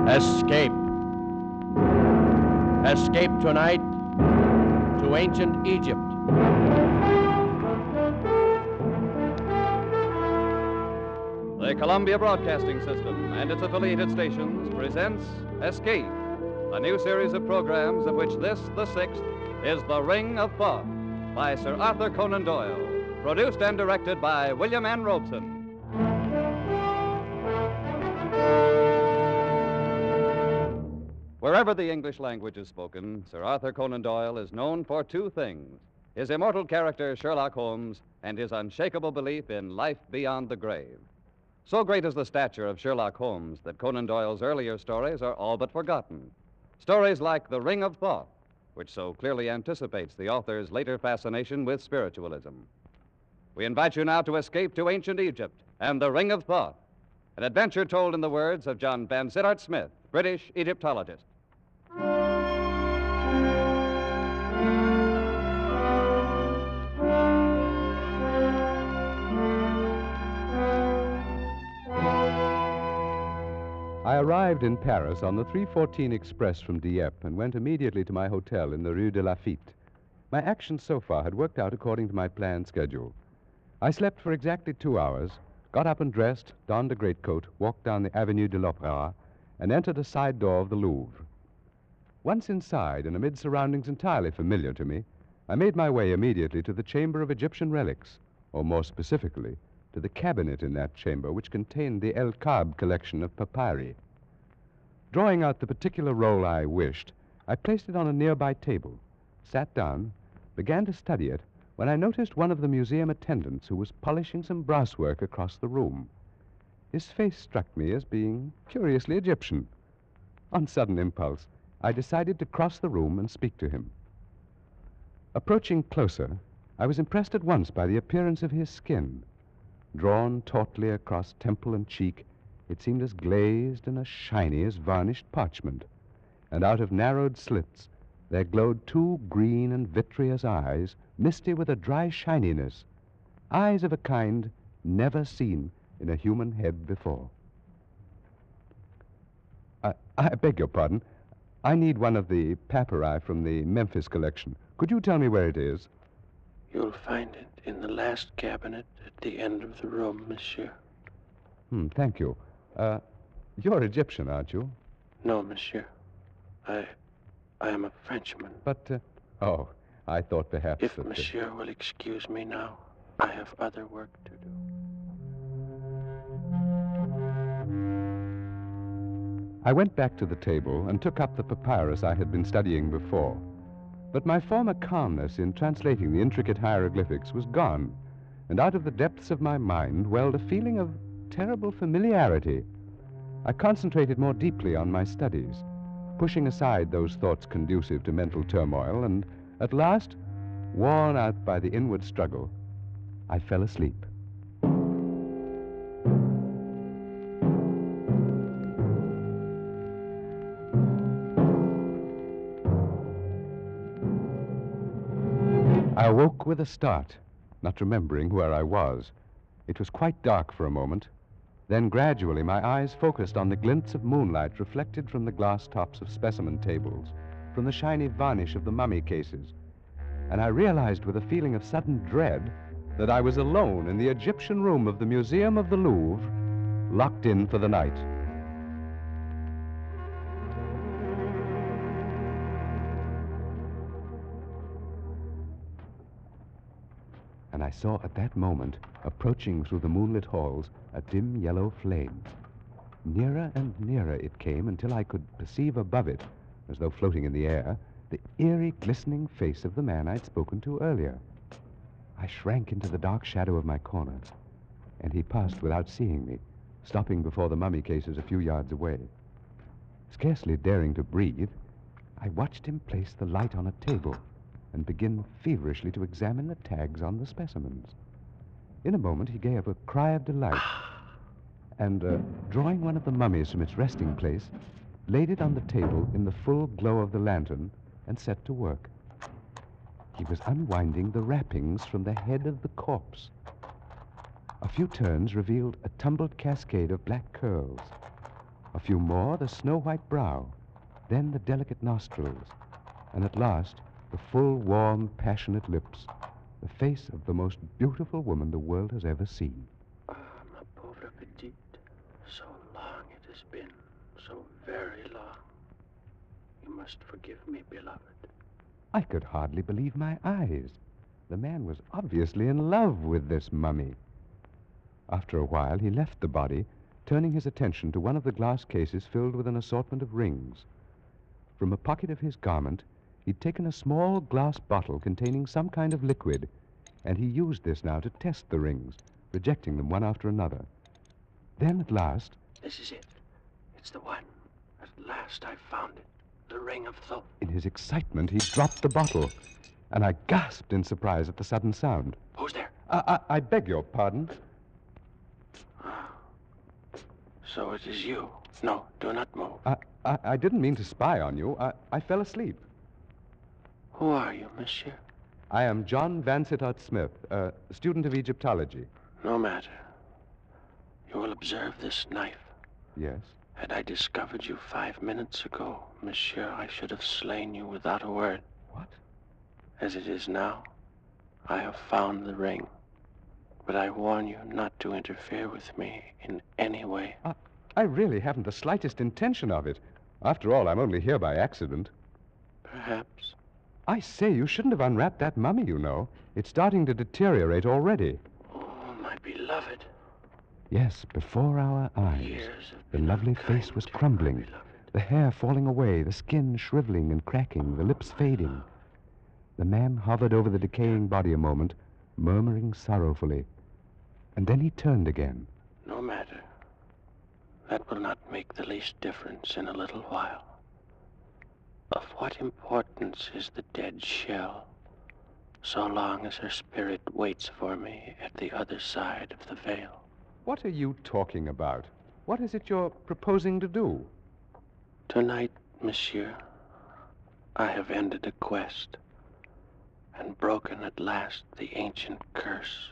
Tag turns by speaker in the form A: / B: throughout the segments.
A: Escape. Escape tonight to ancient Egypt.
B: The Columbia Broadcasting System and its affiliated stations presents Escape, a new series of programs of which this, the sixth, is The Ring of Thoth by Sir Arthur Conan Doyle, produced and directed by William N. Robeson. Wherever the English language is spoken, Sir Arthur Conan Doyle is known for two things: his immortal character Sherlock Holmes and his unshakable belief in life beyond the grave. So great is the stature of Sherlock Holmes that Conan Doyle's earlier stories are all but forgotten. Stories like The Ring of Thoth, which so clearly anticipates the author's later fascination with spiritualism. We invite you now to escape to ancient Egypt and The Ring of Thoth, an adventure told in the words of John Vansittart Smith, British Egyptologist.
C: I arrived in Paris on the 3:14 express from Dieppe and went immediately to my hotel in the Rue de Lafitte. My actions so far had worked out according to my planned schedule. I slept for exactly 2 hours, got up and dressed, donned a greatcoat, walked down the Avenue de l'Opéra, and entered a side door of the Louvre. Once inside, and amid surroundings entirely familiar to me, I made my way immediately to the Chamber of Egyptian Relics, or more specifically, to the cabinet in that chamber which contained the El Kab collection of papyri. Drawing out the particular roll I wished, I placed it on a nearby table, sat down, began to study it, when I noticed one of the museum attendants who was polishing some brasswork across the room. His face struck me as being curiously Egyptian. On sudden impulse, I decided to cross the room and speak to him. Approaching closer, I was impressed at once by the appearance of his skin. Drawn tautly across temple and cheek, it seemed as glazed and as shiny as varnished parchment, and out of narrowed slits there glowed two green and vitreous eyes, misty with a dry shininess, eyes of a kind never seen in a human head before. I beg your pardon. I need one of the papyri from the Memphis collection. Could you tell me where it is?
D: You'll find it in the last cabinet at the end of the room, monsieur.
C: Thank you. You're Egyptian, aren't you?
D: No, monsieur. I am a Frenchman.
C: But, I thought perhaps
D: If
C: that...
D: monsieur will excuse me now, I have other work to do.
C: I went back to the table and took up the papyrus I had been studying before. But my former calmness in translating the intricate hieroglyphics was gone, and out of the depths of my mind welled a feeling of terrible familiarity. I concentrated more deeply on my studies, pushing aside those thoughts conducive to mental turmoil, and at last, worn out by the inward struggle, I fell asleep. I awoke with a start, not remembering where I was. It was quite dark for a moment. Then gradually my eyes focused on the glints of moonlight reflected from the glass tops of specimen tables, from the shiny varnish of the mummy cases, and I realized with a feeling of sudden dread that I was alone in the Egyptian room of the Museum of the Louvre, locked in for the night. And I saw at that moment, approaching through the moonlit halls, a dim yellow flame. Nearer and nearer it came until I could perceive above it, as though floating in the air, the eerie, glistening face of the man I'd spoken to earlier. I shrank into the dark shadow of my corner, and he passed without seeing me, stopping before the mummy cases a few yards away. Scarcely daring to breathe, I watched him place the light on a table and begin feverishly to examine the tags on the specimens. In a moment, he gave a cry of delight, and, drawing one of the mummies from its resting place, laid it on the table in the full glow of the lantern and set to work. He was unwinding the wrappings from the head of the corpse. A few turns revealed a tumbled cascade of black curls. A few more, the snow-white brow, then the delicate nostrils, and at last, the full, warm, passionate lips, the face of the most beautiful woman the world has ever seen.
D: Ah, ma pauvre petite. So long it has been, so very long. You must forgive me, beloved.
C: I could hardly believe my eyes. The man was obviously in love with this mummy. After a while, he left the body, turning his attention to one of the glass cases filled with an assortment of rings. From a pocket of his garment, he'd taken a small glass bottle containing some kind of liquid, and he used this now to test the rings, rejecting them one after another. Then, at last...
D: This is it. It's the one. At last I found it. The ring of Thoth.
C: In his excitement, he dropped the bottle, and I gasped in surprise at the sudden sound.
D: Who's there?
C: I beg your pardon.
D: Ah. So it is you. No, do not move.
C: I didn't mean to spy on you. I fell asleep.
D: Who are you, monsieur?
C: I am John Vansittart Smith, a student of Egyptology.
D: No matter. You will observe this knife.
C: Yes?
D: Had I discovered you 5 minutes ago, monsieur, I should have slain you without a word.
C: What?
D: As it is now, I have found the ring. But I warn you not to interfere with me in any way.
C: I really haven't the slightest intention of it. After all, I'm only here by accident.
D: Perhaps.
C: I say, you shouldn't have unwrapped that mummy, you know. It's starting to deteriorate already.
D: Oh, my beloved.
C: Yes, before our eyes,
D: Years have
C: the
D: been
C: lovely
D: unkind
C: face was
D: to my
C: crumbling,
D: beloved.
C: the hair falling away, the skin shriveling and cracking, the lips fading. The man hovered over the decaying body a moment, murmuring sorrowfully. And then he turned again.
D: No matter. That will not make the least difference in a little while. Of what importance is the dead shell, so long as her spirit waits for me at the other side of the veil?
C: What are you talking about? What is it you're proposing to do?
D: Tonight, monsieur, I have ended a quest and broken at last the ancient curse.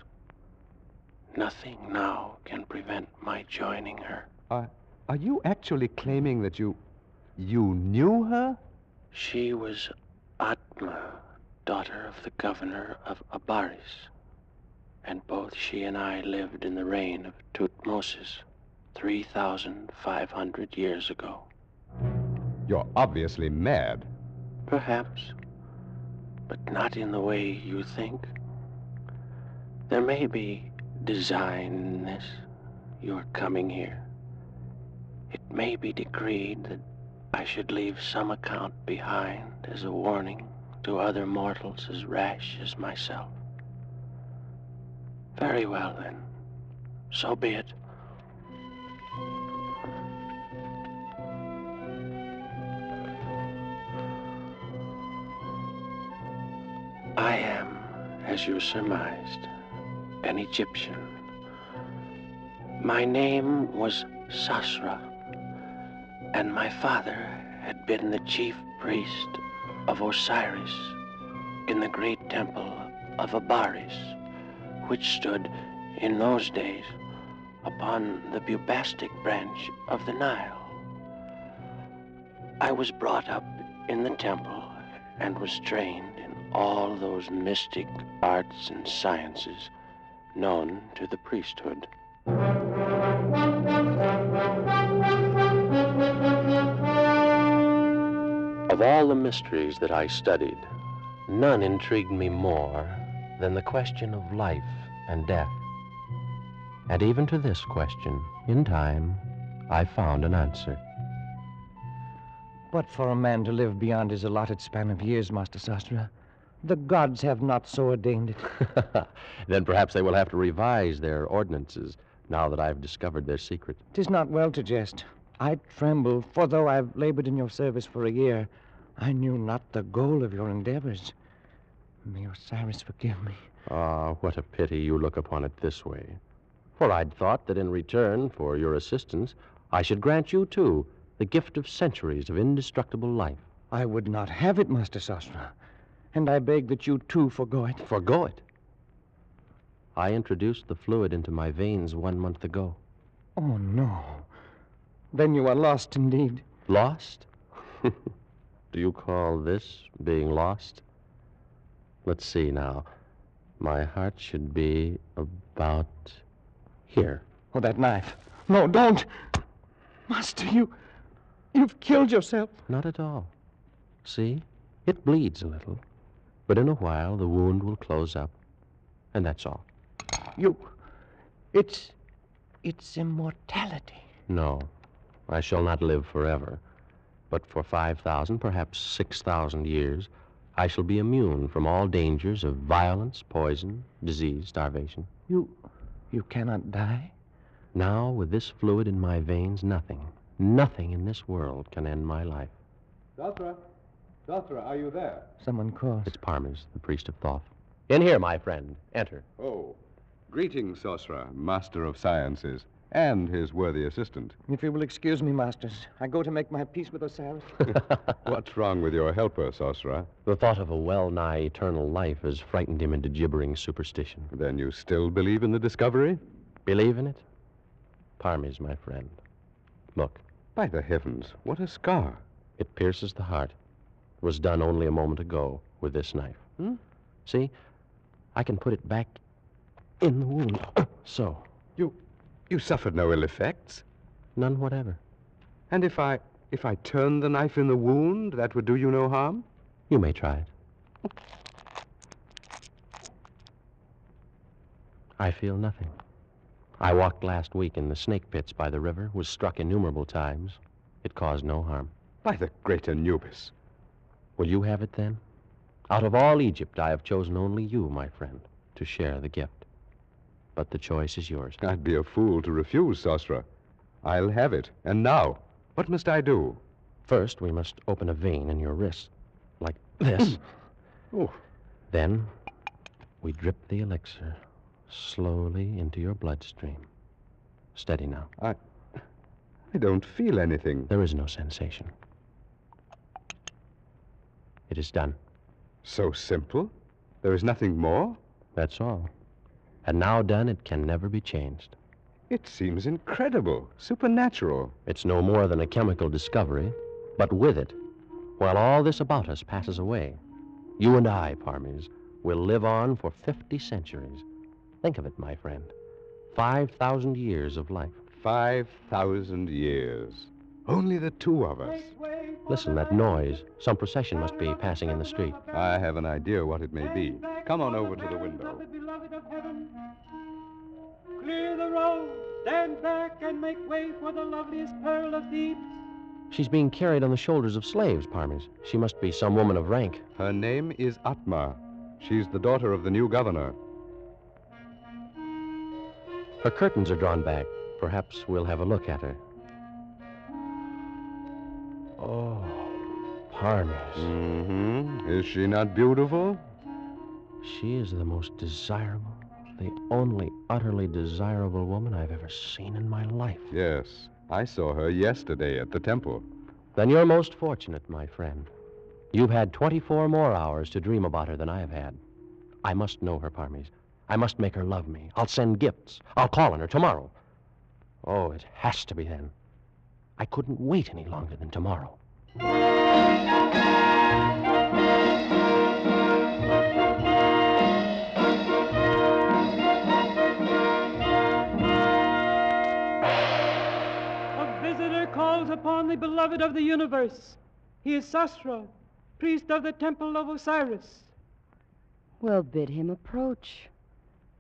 D: Nothing now can prevent my joining her.
C: Are you actually claiming that you knew her?
D: She was Atma, daughter of the governor of Abaris, and both she and I lived in the reign of Tutmosis 3,500 years ago.
C: You're obviously mad.
D: Perhaps, but not in the way you think. There may be design in this, your coming here. It may be decreed that I should leave some account behind as a warning to other mortals as rash as myself. Very well, then. So be it. I am, as you surmised, an Egyptian. My name was Sasra, and my father had been the chief priest of Osiris in the great temple of Abaris, which stood in those days upon the Bubastic branch of the Nile. I was brought up in the temple and was trained in all those mystic arts and sciences known to the priesthood. Of all the mysteries that I studied, none intrigued me more than the question of life and death. And even to this question, in time, I found an answer.
E: But for a man to live beyond his allotted span of years, Master Sastra, the gods have not so ordained it.
F: Then perhaps they will have to revise their ordinances now that I've discovered their secret.
E: 'Tis not well to jest. I tremble, for though I've labored in your service for a year, I knew not the goal of your endeavors. May Osiris forgive me.
F: Ah, what a pity you look upon it this way. For I'd thought that in return for your assistance, I should grant you, too, the gift of centuries of indestructible life.
E: I would not have it, Master Sastra, and I beg that you, too, forgo it.
F: Forgo it? I introduced the fluid into my veins 1 month ago.
E: Oh, no. Then you are lost indeed.
F: Lost? Do you call this being lost? Let's see now. My heart should be about here.
E: Oh, that knife. No, don't. Master, you've killed yourself.
F: Not at all. See? It bleeds a little. But in a while, the wound will close up. And that's all.
E: It's immortality.
F: No, I shall not live forever. But for 5,000, perhaps 6,000 years, I shall be immune from all dangers of violence, poison, disease, starvation.
E: You cannot die?
F: Now, with this fluid in my veins, nothing in this world can end my life.
C: Dothra, are you there?
E: Someone calls.
F: It's Parmes, the priest of Thoth. In here, my friend. Enter.
C: Oh, greetings, Sosra, master of sciences, and his worthy assistant.
E: If you will excuse me, masters, I go to make my peace with Osiris.
C: What's wrong with your helper, Sosra?
F: The thought of a well-nigh eternal life has frightened him into gibbering superstition.
C: Then you still believe in the discovery?
F: Believe in it? Parmes, my friend. Look.
C: By the heavens, what a scar.
F: It pierces the heart. It was done only a moment ago with this knife. See? I can put it back in the wound. So.
C: You suffered no ill effects?
F: None whatever.
C: And if I turned the knife in the wound, that would do you no harm?
F: You may try it. I feel nothing. I walked last week in the snake pits by the river, was struck innumerable times. It caused no harm.
C: By the great Anubis.
F: Will you have it then? Out of all Egypt, I have chosen only you, my friend, to share the gift. But the choice is yours.
C: I'd be a fool to refuse, Sosra. I'll have it. And now, what must I do?
F: First, we must open a vein in your wrist, like this.
C: Oh.
F: Then, we drip the elixir slowly into your bloodstream. Steady now.
C: I don't feel anything.
F: There is no sensation. It is done.
C: So simple? There is nothing more?
F: That's all. And now done, it can never be changed.
C: It seems incredible, supernatural.
F: It's no more than a chemical discovery, but with it, while all this about us passes away, you and I, Parmes, will live on for 50 centuries. Think of it, my friend. 5,000 years of life.
C: 5,000 years. Only the two of us.
F: Listen, that noise. Some procession must be passing in the street.
C: I have an idea what it may be. Come on over to the window.
G: Beloved of heaven, clear the road, stand back and make way for the loveliest pearl of Thebes.
F: She's being carried on the shoulders of slaves, Parmes. She must be some woman of rank.
C: Her name is Atma. She's the daughter of the new governor.
F: Her curtains are drawn back. Perhaps we'll have a look at her. Oh, Parmes.
C: Mm-hmm. Is she not beautiful?
F: She is the most desirable, the only utterly desirable woman I've ever seen in my life.
C: Yes. I saw her yesterday at the temple.
F: Then you're most fortunate, my friend. You've had 24 more hours to dream about her than I have had. I must know her, Parmes. I must make her love me. I'll send gifts. I'll call on her tomorrow. Oh, it has to be then. I couldn't wait any longer than tomorrow.
G: A visitor calls upon the beloved of the universe. He is Sasra, priest of the temple of Osiris.
H: Well, bid him approach.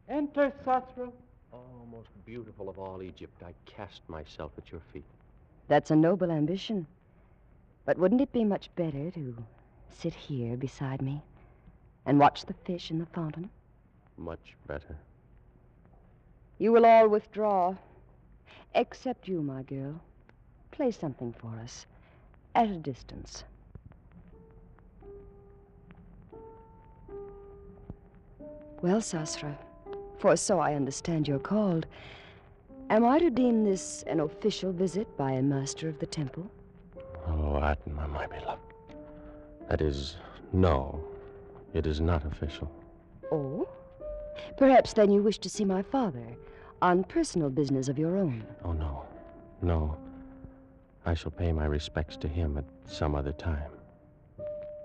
G: Enter, Sasra.
F: Oh, most beautiful of all Egypt, I cast myself at your feet.
H: That's a noble ambition. But wouldn't it be much better to sit here beside me and watch the fish in the fountain?
F: Much better.
H: You will all withdraw, except you, my girl. Play something for us, at a distance. Well, Sasra, for so I understand you're called, am I to deem this an official visit by a master of the temple?
F: Oh, Atma, my beloved. That is, no, it is not official.
H: Oh? Perhaps then you wish to see my father on personal business of your own.
F: Oh, no. No. I shall pay my respects to him at some other time.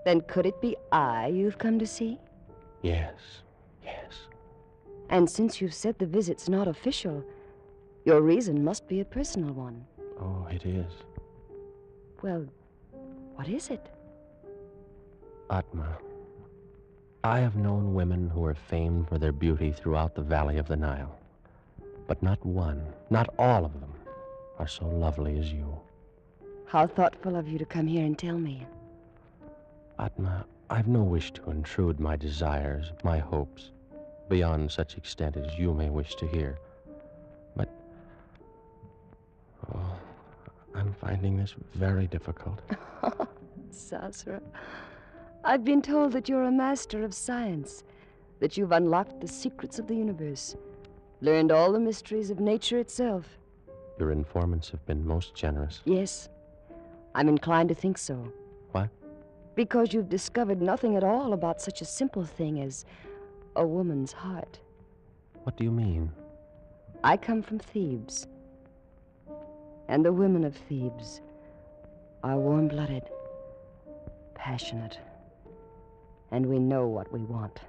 H: Then could it be I you've come to see?
F: Yes, yes.
H: And since you've said the visit's not official, your reason must be a personal one.
F: Oh, it is.
H: Well, what is it?
F: Atma, I have known women who are famed for their beauty throughout the valley of the Nile. But not one, not all of them, are so lovely as you.
H: How thoughtful of you to come here and tell me.
F: Atma, I've no wish to intrude my desires, my hopes, beyond such extent as you may wish to hear. But, oh, I'm finding this very difficult.
H: Sasra, I've been told that you're a master of science, that you've unlocked the secrets of the universe, learned all the mysteries of nature itself.
F: Your informants have been most generous.
H: Yes, I'm inclined to think so.
F: What?
H: Because you've discovered nothing at all about such a simple thing as a woman's heart.
F: What do you mean?
H: I come from Thebes, and the women of Thebes are warm-blooded, passionate, and we know what we want.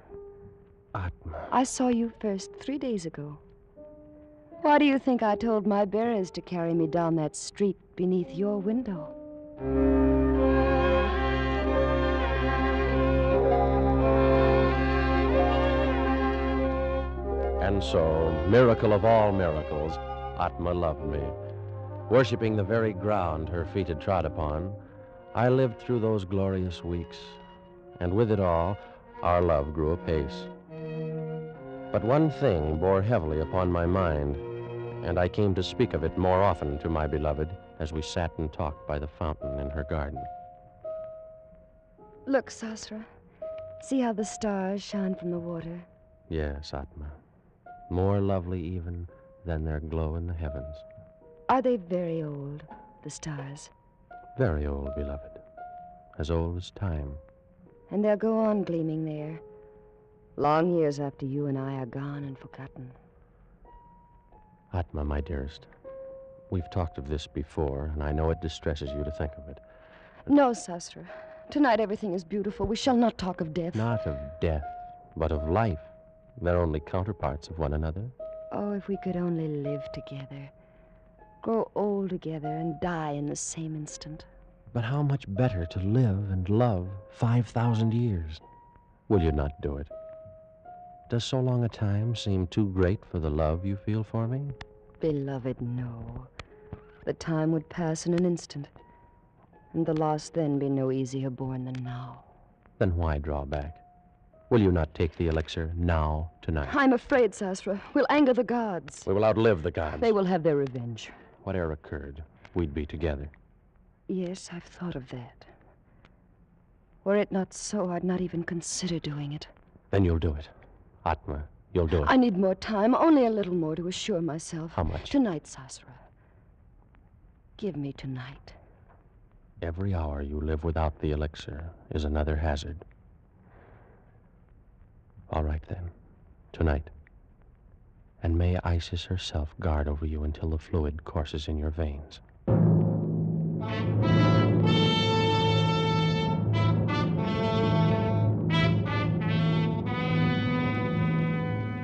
F: Atma.
H: I saw you first 3 days ago. Why do you think I told my bearers to carry me down that street beneath your window?
F: And so, miracle of all miracles, Atma loved me. Worshipping the very ground her feet had trod upon, I lived through those glorious weeks, and with it all, our love grew apace. But one thing bore heavily upon my mind, and I came to speak of it more often to my beloved as we sat and talked by the fountain in her garden.
H: Look, Sasra. See how the stars shine from the water?
F: Yes, Atma. More lovely even than their glow in the heavens.
H: Are they very old, the stars?
F: Very old, beloved. As old as time.
H: And they'll go on gleaming there, long years after you and I are gone and forgotten.
F: Atma, my dearest, we've talked of this before, and I know it distresses you to think of it.
H: No, Sasra. Tonight everything is beautiful. We shall not talk of death.
F: Not of death, but of life. They're only counterparts of one another.
H: Oh, if we could only live together, grow old together, and die in the same instant.
F: But how much better to live and love 5,000 years? Will you not do it? Does so long a time seem too great for the love you feel for me?
H: Beloved, no. The time would pass in an instant, and the loss then be no easier borne than now.
F: Then why draw back? Will you not take the elixir now, tonight?
H: I'm afraid, Sasra. We'll anger the gods.
F: We will outlive the gods.
H: They will have their revenge.
F: Whatever occurred, we'd be together.
H: Yes, I've thought of that. Were it not so, I'd not even consider doing it.
F: Then you'll do it. Atma, you'll do it.
H: I need more time, only a little more to assure myself.
F: How much?
H: Tonight, Sasra. Give me tonight.
F: Every hour you live without the elixir is another hazard. All right, then. Tonight. And may Isis herself guard over you until the fluid courses in your veins.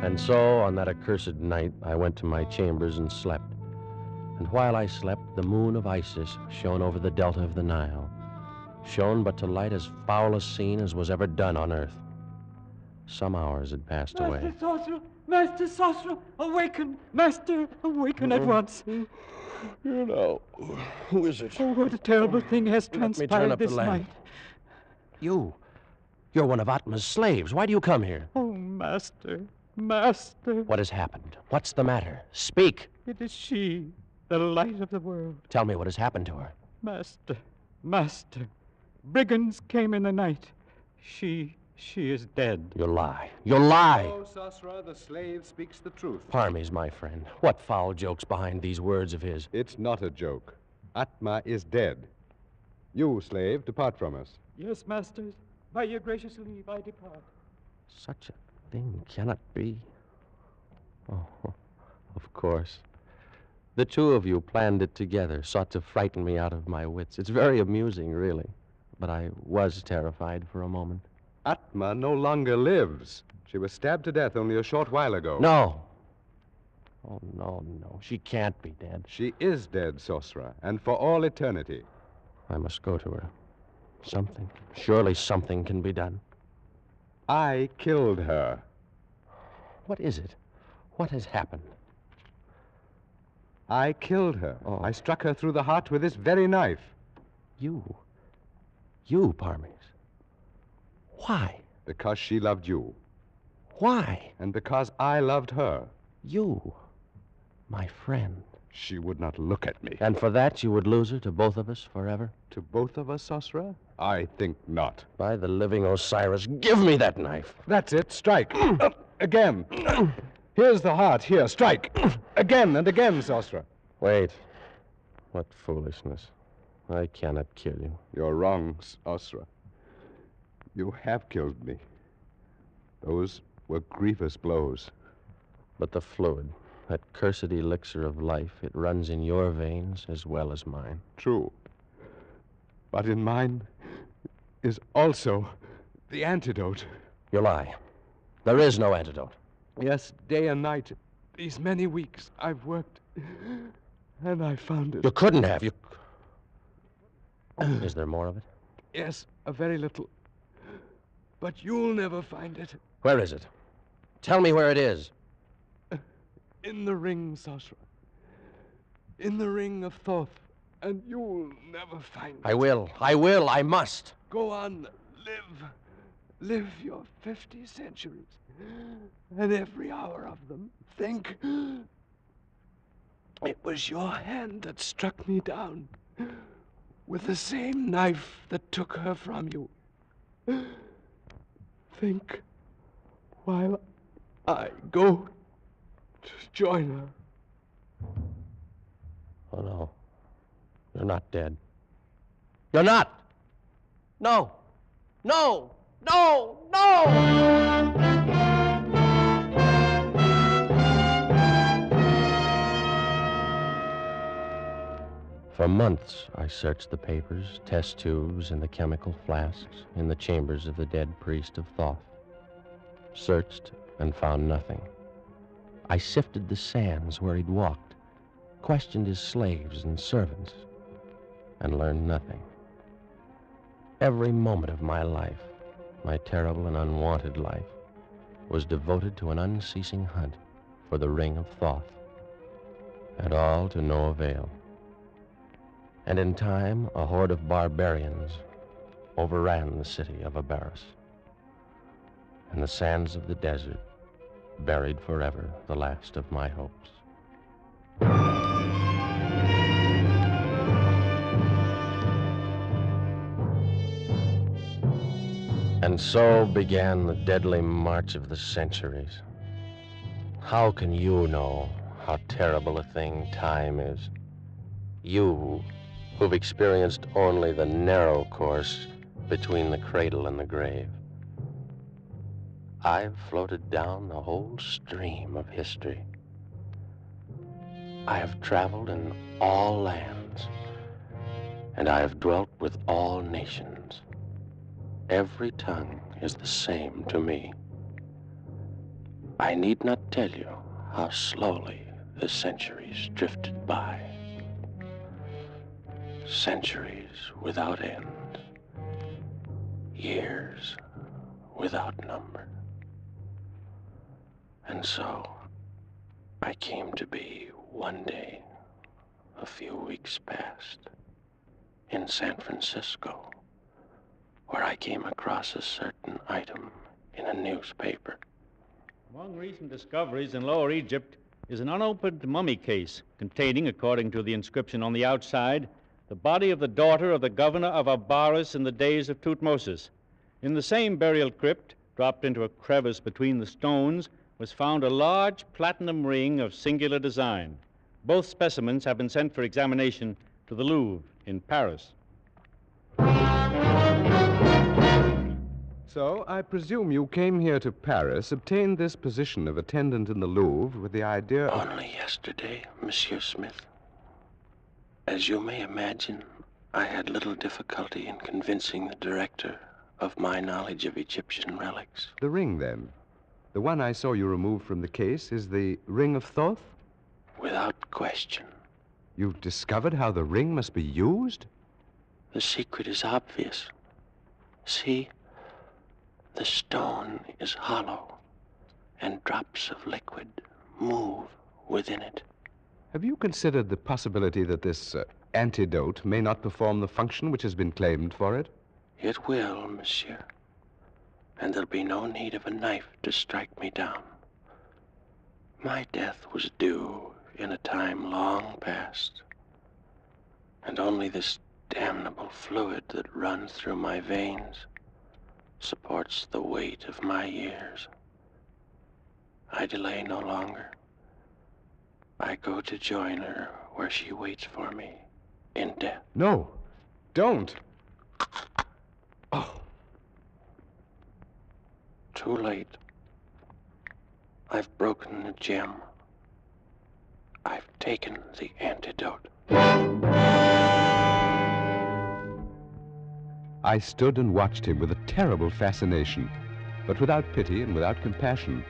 F: And so, on that accursed night, I went to my chambers and slept. And while I slept, the moon of Isis shone over the delta of the Nile. Shone but to light as foul a scene as was ever done on earth. Some hours had passed away.
G: Master Sorcerer! Master Sorcerer! Awaken! Master, awaken at once!
F: You know, who is it?
G: Oh, what a terrible thing has
F: Let me turn
G: transpired
F: up the
G: this
F: lamp.
G: night.
F: You're one of Atma's slaves. Why do you come here?
G: Oh, Master, Master.
F: What has happened? What's the matter? Speak.
G: It is she, the light of the world.
F: Tell me what has happened to her.
G: Master, Master. Brigands came in the night. She is dead.
F: You lie. You lie.
I: Oh, Sasra, the slave speaks the truth.
F: Parmes, my friend. What foul joke's behind these words of his?
C: It's not a joke. Atma is dead. You, slave, depart from us.
G: Yes, masters. By your gracious leave, I depart.
F: Such a thing cannot be. Oh, of course. The two of you planned it together, sought to frighten me out of my wits. It's very amusing, really. But I was terrified for a moment.
C: Atma no longer lives. She was stabbed to death only a short while ago.
F: No. Oh, no. She can't be dead.
C: She is dead, Sosra, and for all eternity.
F: I must go to her. Surely something can be done.
C: I killed her.
F: What is it? What has happened?
C: I killed her.
F: Oh.
C: I struck her through the heart with this very knife.
F: You, Parmes. Why?
C: Because she loved you.
F: Why?
C: And because I loved her.
F: You, my friend.
C: She would not look at me.
F: And for that you would lose her to both of us forever?
C: To both of us, Sosra? I think not.
F: By the living Osiris, give me that knife.
C: That's it. Strike. Again. Here's the heart. Here, strike. Again and again, Sosra.
F: Wait. What foolishness. I cannot kill you.
C: You're wrong, Sosra. You have killed me. Those were grievous blows.
F: But the fluid, that cursed elixir of life, it runs in your veins as well as mine.
C: True. But in mine is also the antidote.
F: You lie. There is no antidote.
C: Yes, day and night. These many weeks I've worked, and I found it.
F: You couldn't have. Is there more of it?
C: Yes, a very little. But you'll never find it.
F: Where is it? Tell me where it is.
C: In the ring, Sosra. In the ring of Thoth. And you'll never find it.
F: I will. I must.
C: Go on. Live. Live your 50 centuries. And every hour of them, think. It was your hand that struck me down. With the same knife that took her from you. Think while I go to join her.
F: Oh, no. You're not dead. You're not! No! No! No! No! For months, I searched the papers, test tubes, and the chemical flasks in the chambers of the dead priest of Thoth. Searched and found nothing. I sifted the sands where he'd walked, questioned his slaves and servants, and learned nothing. Every moment of my life, my terrible and unwanted life, was devoted to an unceasing hunt for the ring of Thoth, and all to no avail. And in time, a horde of barbarians overran the city of Abaris. And the sands of the desert buried forever the last of my hopes. And so began the deadly march of the centuries. How can you know how terrible a thing time is? You, who've experienced only the narrow course between the cradle and the grave. I've floated down the whole stream of history. I have traveled in all lands, and I have dwelt with all nations. Every tongue is the same to me. I need not tell you how slowly the centuries drifted by. Centuries without end. Years without number. And so, I came to be one day, a few weeks past, in San Francisco, where I came across a certain item in a newspaper.
J: Among recent discoveries in Lower Egypt is an unopened mummy case containing, according to the inscription on the outside, the body of the daughter of the governor of Abaris in the days of Tutmosis. In the same burial crypt, dropped into a crevice between the stones, was found a large platinum ring of singular design. Both specimens have been sent for examination to the Louvre in Paris.
C: So, I presume you came here to Paris, obtained this position of attendant in the Louvre with the idea of...
D: Only yesterday, Monsieur Smith. As you may imagine, I had little difficulty in convincing the director of my knowledge of Egyptian relics.
C: The ring, then. The one I saw you remove from the case is the ring of Thoth?
D: Without question.
C: You've discovered how the ring must be used?
D: The secret is obvious. See, the stone is hollow, and drops of liquid move within it.
C: Have you considered the possibility that this antidote may not perform the function which has been claimed for it?
D: It will, monsieur. And there'll be no need of a knife to strike me down. My death was due in a time long past, and only this damnable fluid that runs through my veins supports the weight of my years. I delay no longer. I go to join her where she waits for me in death.
C: No, don't. Oh.
D: Too late. I've broken the gem. I've taken the antidote.
C: I stood and watched him with a terrible fascination, but without pity and without compassion.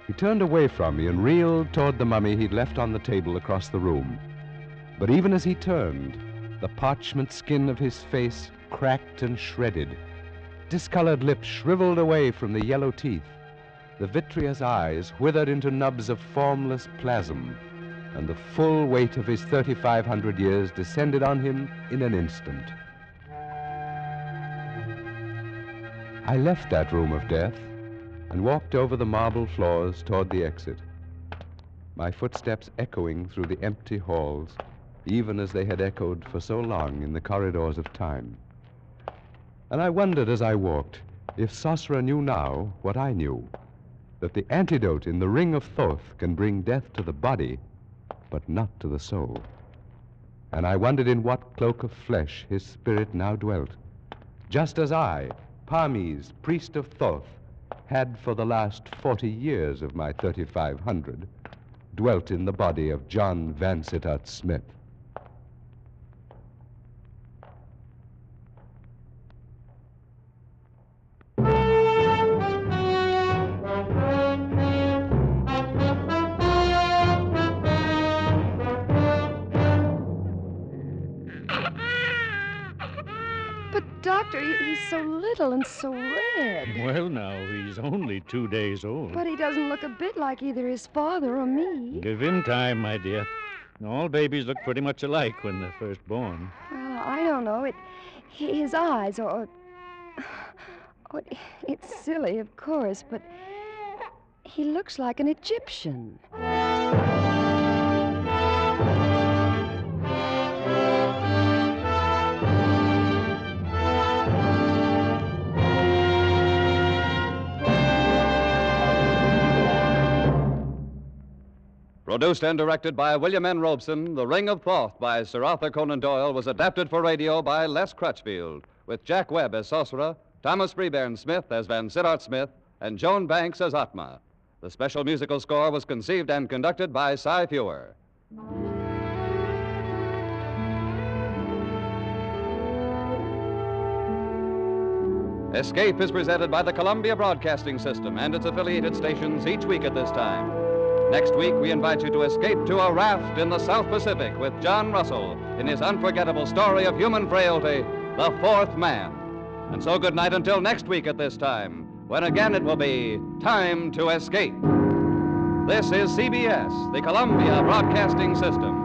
C: He turned away from me and reeled toward the mummy he'd left on the table across the room. But even as he turned, the parchment skin of his face cracked and shredded. Discolored lips shriveled away from the yellow teeth. The vitreous eyes withered into nubs of formless plasm, and the full weight of his 3,500 years descended on him in an instant. I left that room of death and walked over the marble floors toward the exit, my footsteps echoing through the empty halls, even as they had echoed for so long in the corridors of time. And I wondered as I walked if Sosra knew now what I knew, that the antidote in the ring of Thoth can bring death to the body, but not to the soul. And I wondered in what cloak of flesh his spirit now dwelt, just as I, Parmes, priest of Thoth, had for the last 40 years of my 3,500 dwelt in the body of John Vansittart Smith.
H: Doctor, he's so little and so red.
J: Well, now, he's only 2 days old.
H: But he doesn't look a bit like either his father or me.
J: Give him time, my dear. All babies look pretty much alike when they're first born.
H: Well, I don't know. His eyes, or it's silly, of course, but he looks like an Egyptian.
B: Produced and directed by William N. Robeson, The Ring of Thoth by Sir Arthur Conan Doyle was adapted for radio by Les Crutchfield, with Jack Webb as Sosra, Thomas Freebairn Smith as Vansittart Smith, and Joan Banks as Atma. The special musical score was conceived and conducted by Cy Feuer. Escape is presented by the Columbia Broadcasting System and its affiliated stations each week at this time. Next week, we invite you to escape to a raft in the South Pacific with John Russell in his unforgettable story of human frailty, The Fourth Man. And so good night until next week at this time, when again it will be time to escape. This is CBS, the Columbia Broadcasting System.